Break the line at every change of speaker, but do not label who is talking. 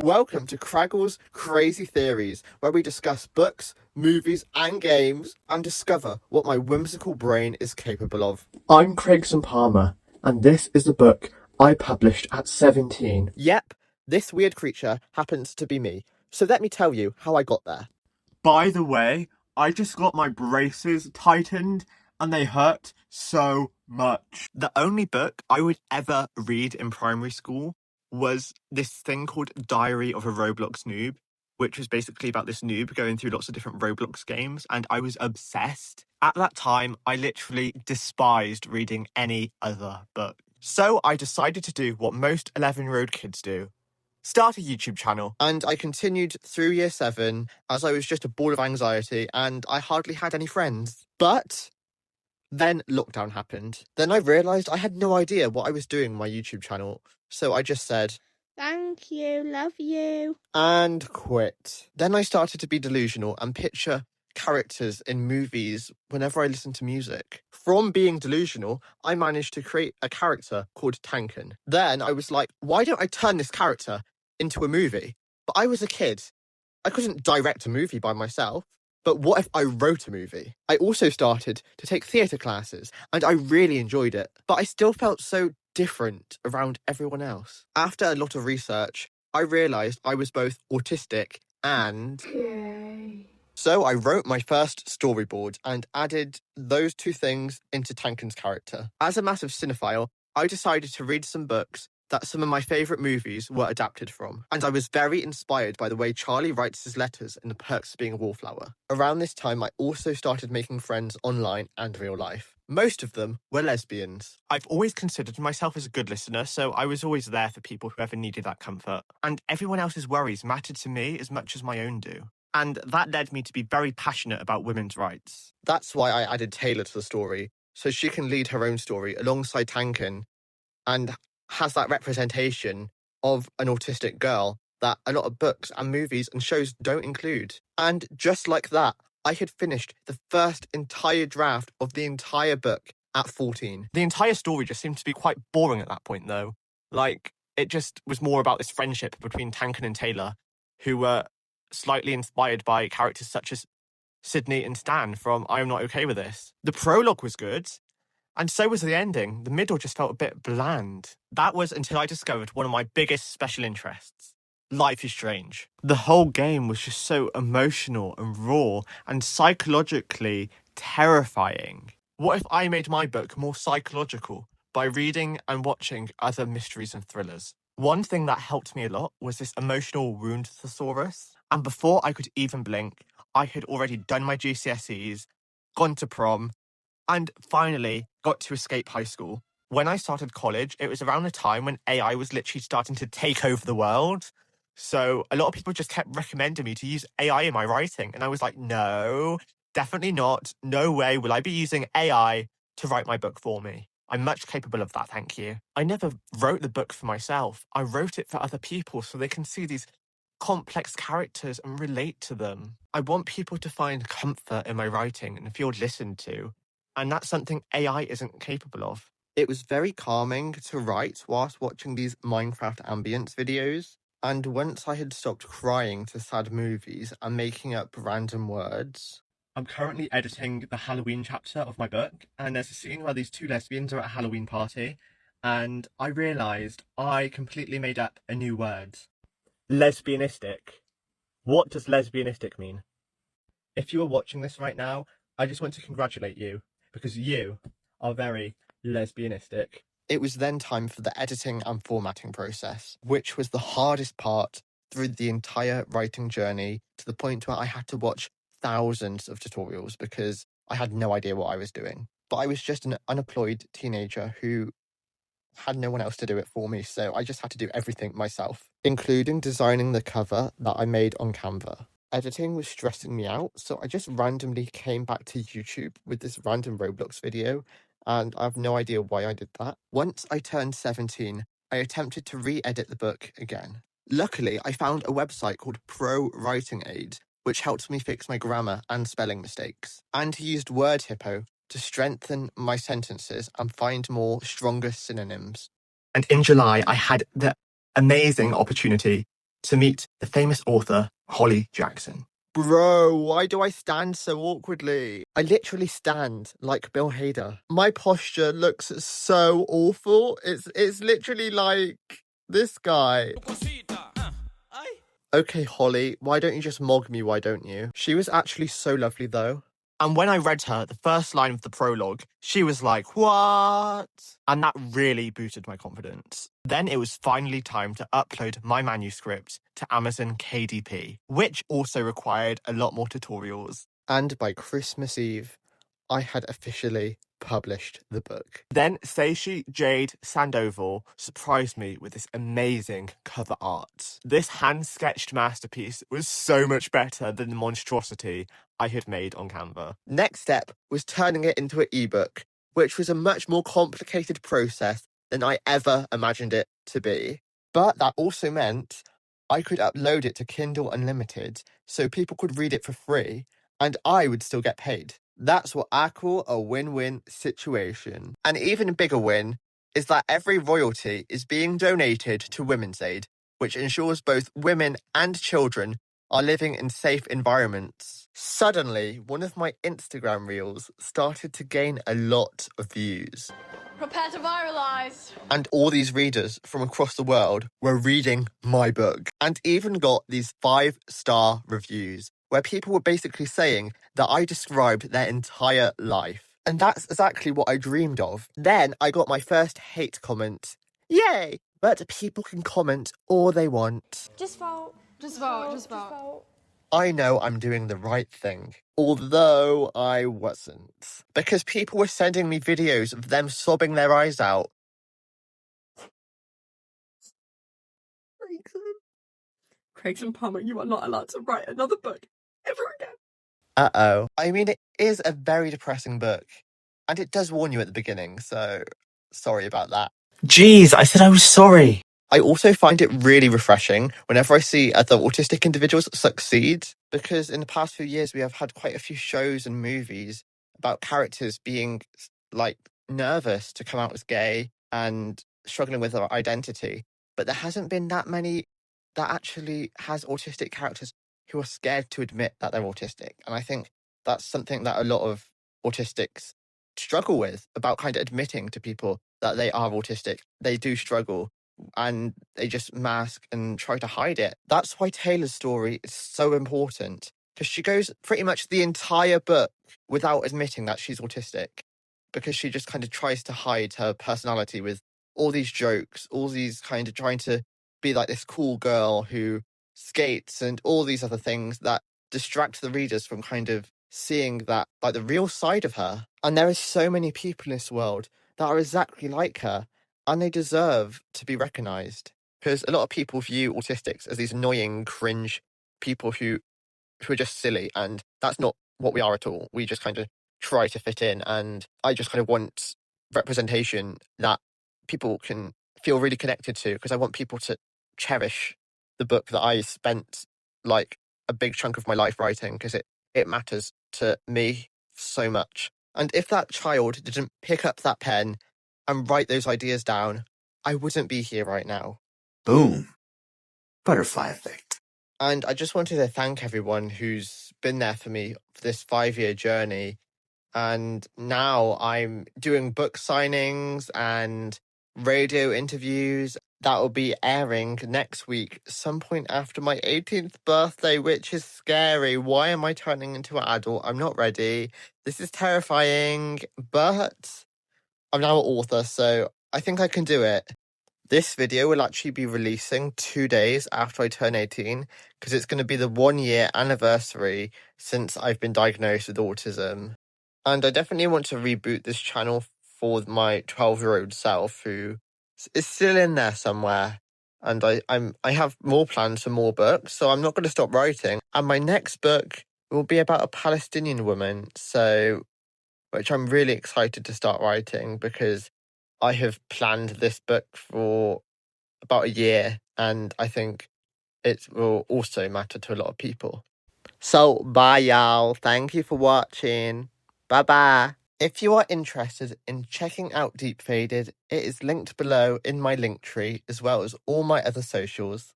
Welcome to Craggle's Crazy Theories, where we discuss books, movies, and games and discover what my whimsical brain is capable of.
I'm Craigson Palmer, and this is the book I published at 17.
Yep, this weird creature happens to be me, so let me tell you how I got there.
By the way, I just got my braces tightened, and they hurt so much.
The only book I would ever read in primary school was this thing called Diary of a Roblox Noob, which was basically about this noob going through lots of different Roblox games, and I was obsessed. At that time, I literally despised reading any other book. So I decided to do what most 11-year-old kids do. Start a YouTube channel. And I continued through year 7 as I was just a ball of anxiety and I hardly had any friends. But then lockdown happened. Then I realised I had no idea what I was doing on my YouTube channel. So I just said,
"Thank you, love you,"
and quit. Then I started to be delusional and picture characters in movies whenever I listened to music. From being delusional, I managed to create a character called Tankin. Then I was like, why don't I turn this character into a movie? But I was a kid. I couldn't direct a movie by myself. But what if I wrote a movie? I also started to take theatre classes, and I really enjoyed it. But I still felt so different around everyone else. After a lot of research, I realised I was both autistic and
gay.
so I wrote my first storyboard and added those two things into Tankin's character. As a massive cinephile, I decided to read some books that some of my favourite movies were adapted from, and I was very inspired by the way Charlie writes his letters in The Perks of Being a Wallflower. Around this time, I also started making friends online and real life. Most of them were lesbians. I've always considered myself as a good listener, so I was always there for people who ever needed that comfort. And everyone else's worries mattered to me as much as my own do. And that led me to be very passionate about women's rights. That's why I added Taylor to the story, so she can lead her own story alongside Tankin and has that representation of an autistic girl that a lot of books and movies and shows don't include. And just like that, I had finished the first entire draft of the entire book at 14. The entire story just seemed to be quite boring at that point, though. Like, it just was more about this friendship between Tankin and Taylor, who were slightly inspired by characters such as Sydney and Stan from I Am Not Okay With This. The prologue was good, and so was the ending. The middle just felt a bit bland. That was until I discovered one of my biggest special interests. Life is Strange. The whole game was just so emotional and raw and psychologically terrifying. What if I made my book more psychological by reading and watching other mysteries and thrillers? One thing that helped me a lot was this emotional wound thesaurus. And before I could even blink, I had already done my GCSEs, gone to prom, and finally got to escape high school. When I started college, it was around the time when AI was literally starting to take over the world. So a lot of people just kept recommending me to use AI in my writing. And I was like, no, definitely not. No way will I be using AI to write my book for me. I'm much capable of that, thank you. I never wrote the book for myself. I wrote it for other people so they can see these complex characters and relate to them. I want people to find comfort in my writing and feel listened to. And that's something AI isn't capable of. It was very calming to write whilst watching these Minecraft ambience videos. And once I had stopped crying to sad movies and making up random words.
I'm currently editing the Halloween chapter of my book, and there's a scene where these two lesbians are at a Halloween party, and I realised I completely made up a new word. Lesbianistic. What does lesbianistic mean? If you are watching this right now, I just want to congratulate you, because you are very lesbianistic.
It was then time for the editing and formatting process, which was the hardest part through the entire writing journey, to the point where I had to watch thousands of tutorials because I had no idea what I was doing. But I was just an unemployed teenager who had no one else to do it for me, so I just had to do everything myself, including designing the cover that I made on Canva. Editing was stressing me out, so I just randomly came back to YouTube with this random Roblox video, and I have no idea why I did that. Once I turned 17, I attempted to re-edit the book again. Luckily, I found a website called Pro Writing Aid, which helped me fix my grammar and spelling mistakes, and used Word Hippo to strengthen my sentences and find more stronger synonyms. And in July, I had the amazing opportunity
to meet the famous author Holly Jackson.
Bro, why do I stand so awkwardly? I literally stand like Bill Hader. My posture looks so awful. It's literally like this guy. Okay, Holly, why don't you just mog me, why don't you? She was actually so lovely though.
And when I read her the first line of the prologue, she was like, "What?" And that really boosted my confidence. Then it was finally time to upload my manuscript to Amazon KDP, which also required a lot more tutorials.
And by Christmas Eve, I had officially published the book.
Then Seishi Jade Sandoval surprised me with this amazing cover art. This hand-sketched masterpiece was so much better than the monstrosity I had made on Canva.
Next step was turning it into an ebook, which was a much more complicated process than I ever imagined it to be. But that also meant I could upload it to Kindle Unlimited so people could read it for free and I would still get paid. That's what I call a win-win situation. An even bigger win is that every royalty is being donated to Women's Aid, which ensures both women and children are living in safe environments. Suddenly, one of my Instagram reels started to gain a lot of views.
Prepare to viralize.
And all these readers from across the world were reading my book and even got these 5-star reviews where people were basically saying that I described their entire life. And that's exactly what I dreamed of. Then I got my first hate comment. Yay! But people can comment all they want.
Just vote.
Just vote.
I know I'm doing the right thing, although I wasn't. Because people were sending me videos of them sobbing their eyes out.
Craigson Palmer, you are not allowed to write another book ever again.
Uh-oh. I mean, it is a very depressing book. And it does warn you at the beginning, so sorry about that.
Jeez, I said I was sorry.
I also find it really refreshing whenever I see other autistic individuals succeed, because in the past few years we have had quite a few shows and movies about characters being like nervous to come out as gay and struggling with their identity. But there hasn't been that many that actually has autistic characters who are scared to admit that they're autistic. And I think that's something that a lot of autistics struggle with, about kind of admitting to people that they are autistic. They do struggle and they just mask and try to hide it. That's why Taylor's story is so important, because she goes pretty much the entire book without admitting that she's autistic, because she just kind of tries to hide her personality with all these jokes, all these kind of trying to be like this cool girl who skates and all these other things that distract the readers from kind of seeing that, like, the real side of her. And there are so many people in this world that are exactly like her, and they deserve to be recognised. Because a lot of people view autistics as these annoying, cringe people who are just silly, and that's not what we are at all. We just kind of try to fit in, and I just kind of want representation that people can feel really connected to, because I want people to cherish the book that I spent like a big chunk of my life writing, because it matters to me so much. And if that child didn't pick up that pen and write those ideas down, I wouldn't be here right now.
Boom. Butterfly effect.
And I just wanted to thank everyone who's been there for me for this 5-year journey. And now I'm doing book signings and radio interviews that will be airing next week, some point after my 18th birthday, which is scary. Why am I turning into an adult? I'm not ready. This is terrifying, but I'm now an author, so I think I can do it. This video will actually be releasing 2 days after I turn 18, because it's going to be the 1-year anniversary since I've been diagnosed with autism. And I definitely want to reboot this channel for my 12-year-old self, who is still in there somewhere. And I have more plans for more books, so I'm not going to stop writing. And my next book will be about a Palestinian woman, which I'm really excited to start writing, because I have planned this book for about a year, and I think it will also matter to a lot of people. So, bye y'all. Thank you for watching. Bye-bye. If you are interested in checking out Deep Faded, it is linked below in my link tree, as well as all my other socials.